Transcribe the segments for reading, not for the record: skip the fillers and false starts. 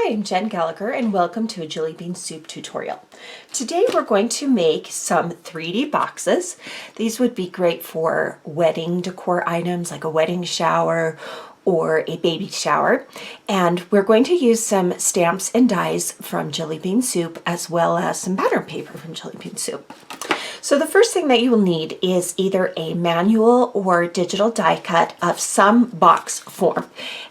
Hi, I'm Jen Gallacher and welcome to a Jillibean Soup tutorial. Today we're going to make some 3D boxes. These would be great for wedding decor items like a wedding shower or a baby shower. And we're going to use some stamps and dies from Jillibean Soup as well as some pattern paper from Jillibean Soup. So the first thing that you will need is either a manual or digital die cut of some box form.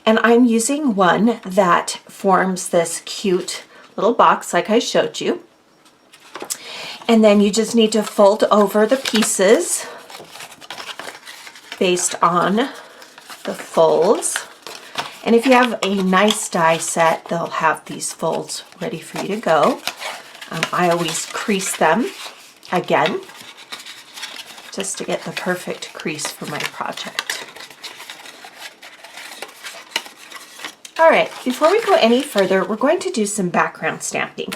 And I'm using one that forms this cute little box like I showed you. And then you just need to fold over the pieces based on the folds. And if you have a nice die set, they'll have these folds ready for you to go. I always crease them again, just to get the perfect crease for my project. All right, before we go any further, we're going to do some background stamping.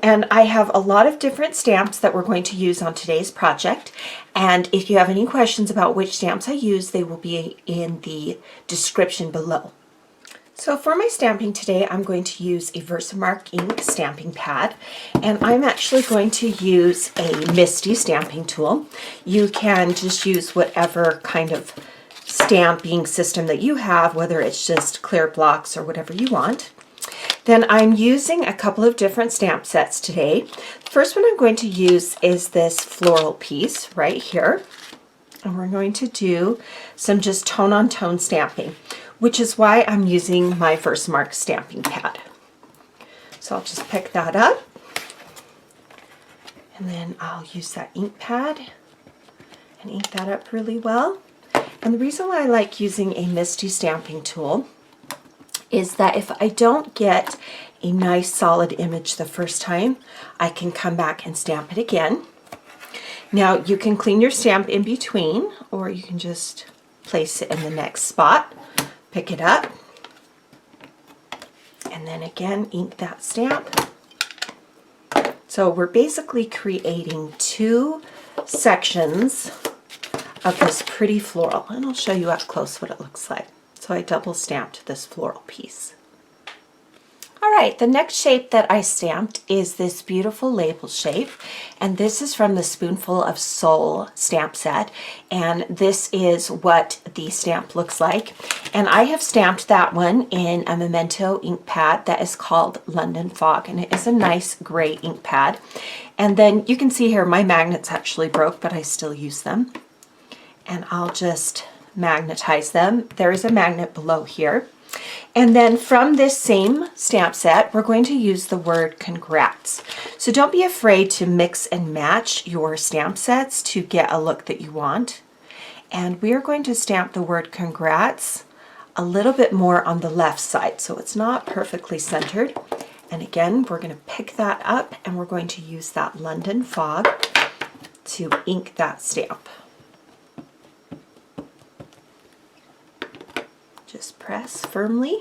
And I have a lot of different stamps that we're going to use on today's project. And if you have any questions about which stamps I use, they will be in the description below. So for my stamping today, I'm going to use a Versamark ink stamping pad, and I'm actually going to use a Misty stamping tool. You can just use whatever kind of stamping system that you have, whether it's just clear blocks or whatever you want. Then I'm using a couple of different stamp sets today. The first one I'm going to use is this floral piece right here. And we're going to do some just tone-on-tone stamping, which is why I'm using my Versamark stamping pad. So I'll just pick that up, and then I'll use that ink pad and ink that up really well. And the reason why I like using a Misty stamping tool is that if I don't get a nice solid image the first time, I can come back and stamp it again. Now you can clean your stamp in between, or you can just place it in the next spot. Pick it up, and then again ink that stamp. So we're basically creating two sections of this pretty floral, and I'll show you up close what it looks like. So I double stamped this floral piece. All right, the next shape that I stamped is this beautiful label shape, and this is from the Spoonful of Soul stamp set, and this is what the stamp looks like. And I have stamped that one in a Memento ink pad that is called London Fog, and it is a nice gray ink pad. And then you can see here my magnets actually broke, but I still use them. And I'll just magnetize them. There is a magnet below here. And then from this same stamp set, we're going to use the word congrats. So don't be afraid to mix and match your stamp sets to get a look that you want. And we are going to stamp the word congrats a little bit more on the left side, so it's not perfectly centered. And again, we're going to pick that up, and we're going to use that London Fog to ink that stamp. Just press firmly.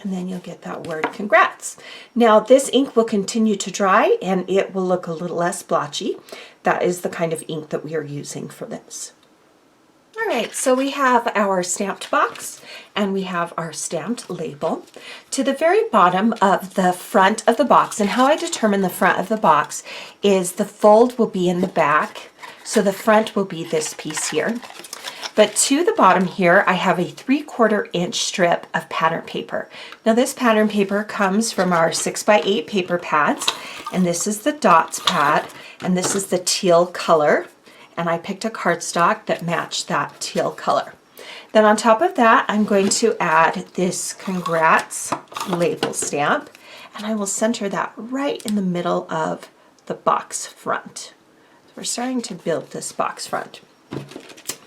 And then you'll get that word congrats. Now this ink will continue to dry and it will look a little less blotchy. That is the kind of ink that we are using for this. All right, so we have our stamped box and we have our stamped label. To the very bottom of the front of the box, and how I determine the front of the box is the fold will be in the back. So the front will be this piece here. But to the bottom here, I have a 3/4 inch strip of pattern paper. Now this pattern paper comes from our 6x8 paper pads, and this is the dots pad, and this is the teal color. And I picked a cardstock that matched that teal color. Then on top of that, I'm going to add this congrats label stamp, and I will center that right in the middle of the box front. We're starting to build this box front.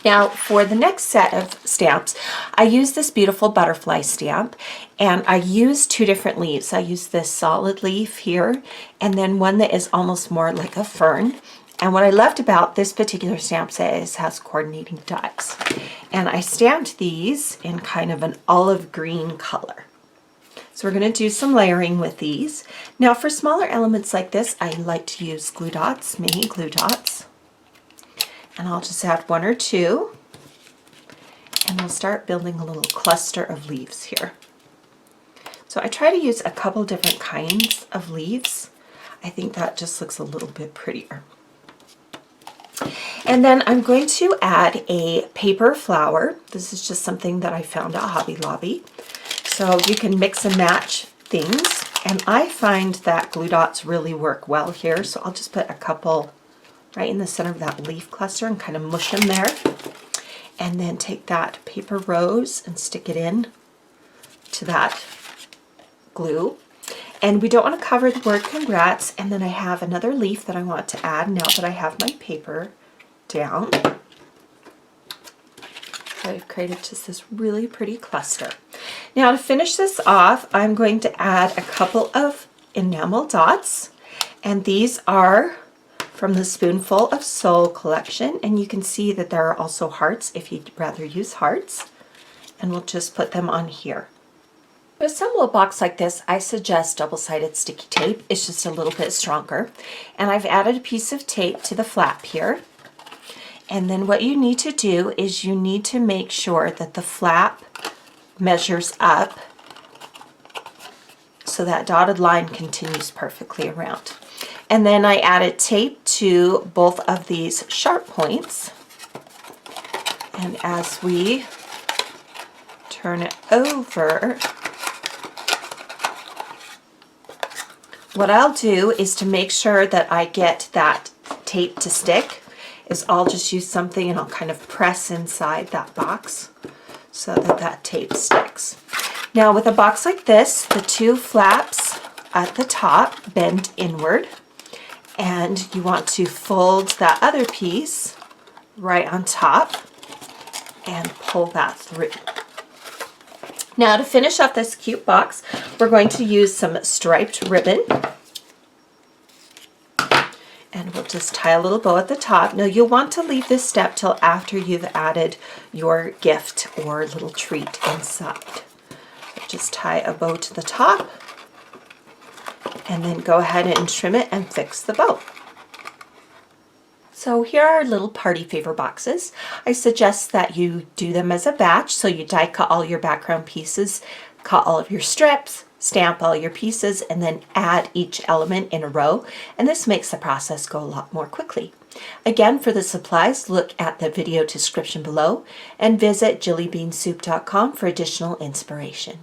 Now for the next set of stamps, I use this beautiful butterfly stamp, and I use two different leaves. I use this solid leaf here, and then one that is almost more like a fern. And what I loved about this particular stamp set is it has coordinating dies. And I stamped these in kind of an olive green color. So we're going to do some layering with these. Now for smaller elements like this, I like to use glue dots, mini glue dots. And I'll just add one or two. And we'll start building a little cluster of leaves here. So I try to use a couple different kinds of leaves. I think that just looks a little bit prettier. And then I'm going to add a paper flower. This is just something that I found at Hobby Lobby. So you can mix and match things. And I find that glue dots really work well here. So I'll just put a couple right in the center of that leaf cluster and kind of mush them there. And then take that paper rose and stick it in to that glue. And we don't want to cover the word congrats. And then I have another leaf that I want to add now that I have my paper down. I've created just this really pretty cluster. Now to finish this off, I'm going to add a couple of enamel dots. And these are from the Spoonful of Soul collection. And you can see that there are also hearts if you'd rather use hearts. And we'll just put them on here. To assemble a box like this, I suggest double-sided sticky tape. It's just a little bit stronger. And I've added a piece of tape to the flap here. And then what you need to do is you need to make sure that the flap measures up so that dotted line continues perfectly around. And then I added tape to both of these sharp points. And as we turn it over, what I'll do is to make sure that I get that tape to stick is I'll just use something and I'll kind of press inside that box so that that tape sticks. Now with a box like this, the two flaps at the top bend inward and you want to fold that other piece right on top and pull that through. Now to finish up this cute box, we're going to use some striped ribbon. And we'll just tie a little bow at the top. Now you'll want to leave this step till after you've added your gift or little treat inside. So just tie a bow to the top and then go ahead and trim it and fix the bow. So here are our little party favor boxes. I suggest that you do them as a batch, so you die cut all your background pieces, cut all of your strips, stamp all your pieces, and then add each element in a row, and this makes the process go a lot more quickly. Again, for the supplies, look at the video description below and visit jillibeansoup.com for additional inspiration.